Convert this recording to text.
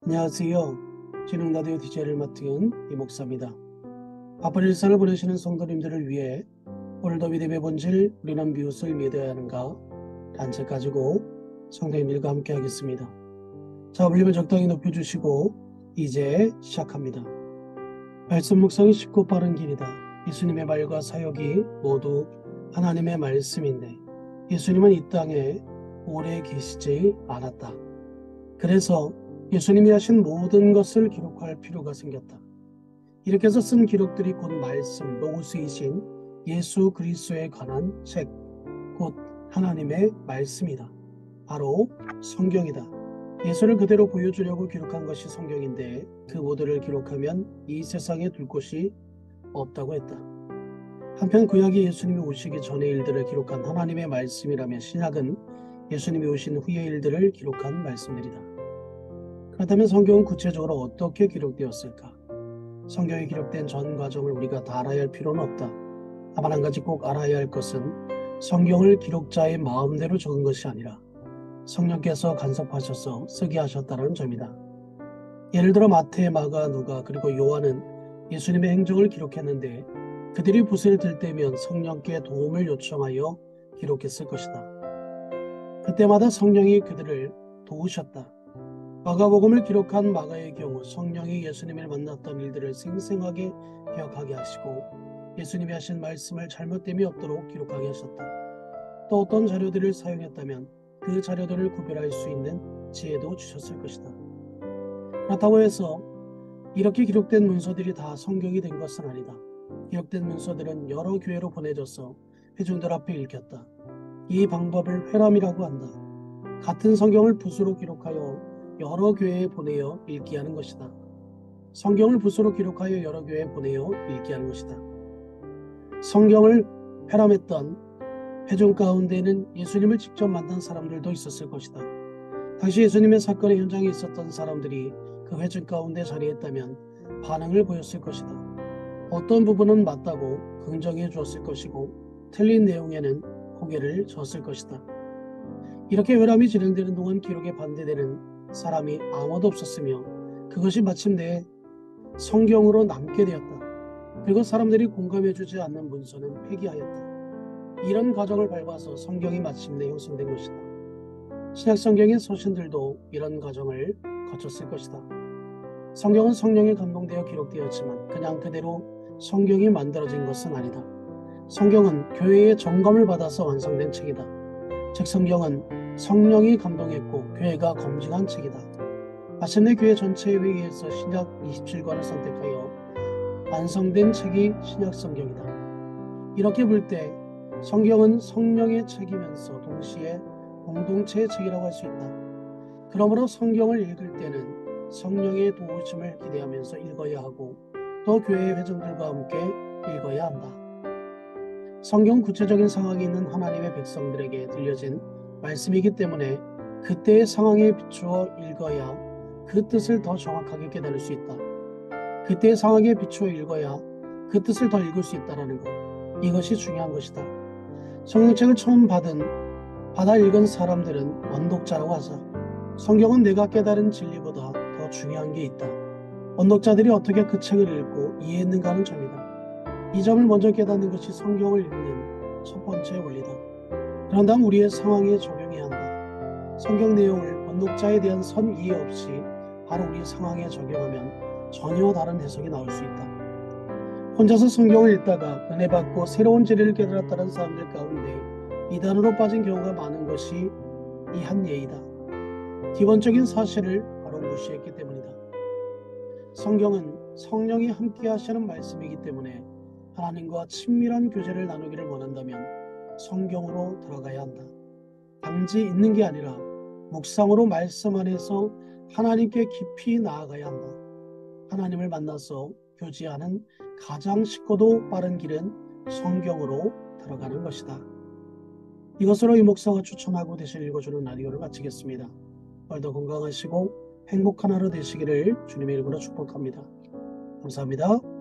안녕하세요. 진흥라디오 DJ를 맡은 이 목사입니다. 바쁜 일상을 보내시는 성도님들을 위해 오늘도 믿음의 본질 우리는 무엇을 믿어야 하는가 단책 가지고 성도님들과 함께 하겠습니다. 자, 볼륨을 적당히 높여주시고 이제 시작합니다. 말씀 묵상이 쉽고 빠른 길이다. 예수님의 말과 사역이 모두 하나님의 말씀인데 예수님은 이 땅에 오래 계시지 않았다. 그래서 예수님이 하신 모든 것을 기록할 필요가 생겼다. 이렇게 해서 쓴 기록들이 곧 말씀, 로고스이신 예수 그리스도에 관한 책, 곧 하나님의 말씀이다. 바로 성경이다. 예수를 그대로 보여주려고 기록한 것이 성경인데 그 모두를 기록하면 이 세상에 둘 곳이 없다고 했다. 한편 구약이 예수님이 오시기 전의 일들을 기록한 하나님의 말씀이라면 신약은 예수님이 오신 후의 일들을 기록한 말씀들이다. 그렇다면 성경은 구체적으로 어떻게 기록되었을까? 성경에 기록된 전 과정을 우리가 다 알아야 할 필요는 없다. 다만 한 가지 꼭 알아야 할 것은 성경을 기록자의 마음대로 적은 것이 아니라 성령께서 간섭하셔서 쓰게 하셨다는 점이다. 예를 들어 마태, 마가, 누가 그리고 요한은 예수님의 행적을 기록했는데 그들이 붓을 들 때면 성령께 도움을 요청하여 기록했을 것이다. 그때마다 성령이 그들을 도우셨다. 마가복음을 기록한 마가의 경우 성령이 예수님을 만났던 일들을 생생하게 기억하게 하시고 예수님이 하신 말씀을 잘못됨이 없도록 기록하게 하셨다. 또 어떤 자료들을 사용했다면 그 자료들을 구별할 수 있는 지혜도 주셨을 것이다. 그렇다고 해서 이렇게 기록된 문서들이 다 성경이 된 것은 아니다. 기록된 문서들은 여러 교회로 보내져서 회중들 앞에 읽혔다. 이 방법을 회람이라고 한다. 같은 성경을 붓으로 기록하여 여러 교회에 보내어 읽게 하는 것이다. 성경을 붓으로 기록하여 여러 교회에 보내어 읽게 하는 것이다. 성경을 회람했던 회중 가운데는 예수님을 직접 만난 사람들도 있었을 것이다. 당시 예수님의 사건의 현장에 있었던 사람들이 그 회중 가운데 자리했다면 반응을 보였을 것이다. 어떤 부분은 맞다고 긍정해 주었을 것이고 틀린 내용에는 고개를 젓을 것이다. 이렇게 회람이 진행되는 동안 기록에 반대되는 사람이 아무도 없었으며 그것이 마침내 성경으로 남게 되었다. 그리고 사람들이 공감해주지 않는 문서는 폐기하였다. 이런 과정을 밟아서 성경이 마침내 형성된 것이다. 신약 성경의 서신들도 이런 과정을 거쳤을 것이다. 성경은 성령에 감동되어 기록되었지만 그냥 그대로 성경이 만들어진 것은 아니다. 성경은 교회의 점검을 받아서 완성된 책이다. 즉 성경은 성령이 감동했고 교회가 검증한 책이다. 마침내 교회 전체 회의에서 신약 27권을 선택하여 완성된 책이 신약 성경이다. 이렇게 볼 때 성경은 성령의 책이면서 동시에 공동체의 책이라고 할 수 있다. 그러므로 성경을 읽을 때는 성령의 도우심을 기대하면서 읽어야 하고 또 교회의 회중들과 함께 읽어야 한다. 성경 구체적인 상황이 있는 하나님의 백성들에게 들려진 말씀이기 때문에 그때의 상황에 비추어 읽어야 그 뜻을 더 정확하게 깨달을 수 있다. 그때의 상황에 비추어 읽어야 그 뜻을 더 읽을 수 있다는 것. 이것이 중요한 것이다. 성경책을 처음 받아 읽은 사람들은 언독자라고 하자. 성경은 내가 깨달은 진리보다 더 중요한 게 있다. 언독자들이 어떻게 그 책을 읽고 이해했는가 하는 점이다. 이 점을 먼저 깨닫는 것이 성경을 읽는 첫 번째 원리다. 그런 다음 우리의 상황에 적용해야 한다. 성경 내용을 언독자에 대한 선 이해 없이 바로 우리 상황에 적용하면 전혀 다른 해석이 나올 수 있다. 혼자서 성경을 읽다가 은혜 받고 새로운 진리를 깨달았다는 사람들 가운데 이단으로 빠진 경우가 많은 것이 이 한 예이다. 기본적인 사실을 바로 무시했기 때문이다. 성경은 성령이 함께 하시는 말씀이기 때문에 하나님과 친밀한 교제를 나누기를 원한다면 성경으로 들어가야 한다. 단지 있는 게 아니라 묵상으로 말씀 안에서 하나님께 깊이 나아가야 한다. 하나님을 만나서 교제하는 가장 쉽고도 빠른 길은 성경으로 들어가는 것이다. 이것으로 이 목사가 추천하고 대신 읽어주는 라디오를 마치겠습니다. 오늘도 건강하시고 행복한 하루 되시기를 주님의 이름으로 축복합니다. 감사합니다.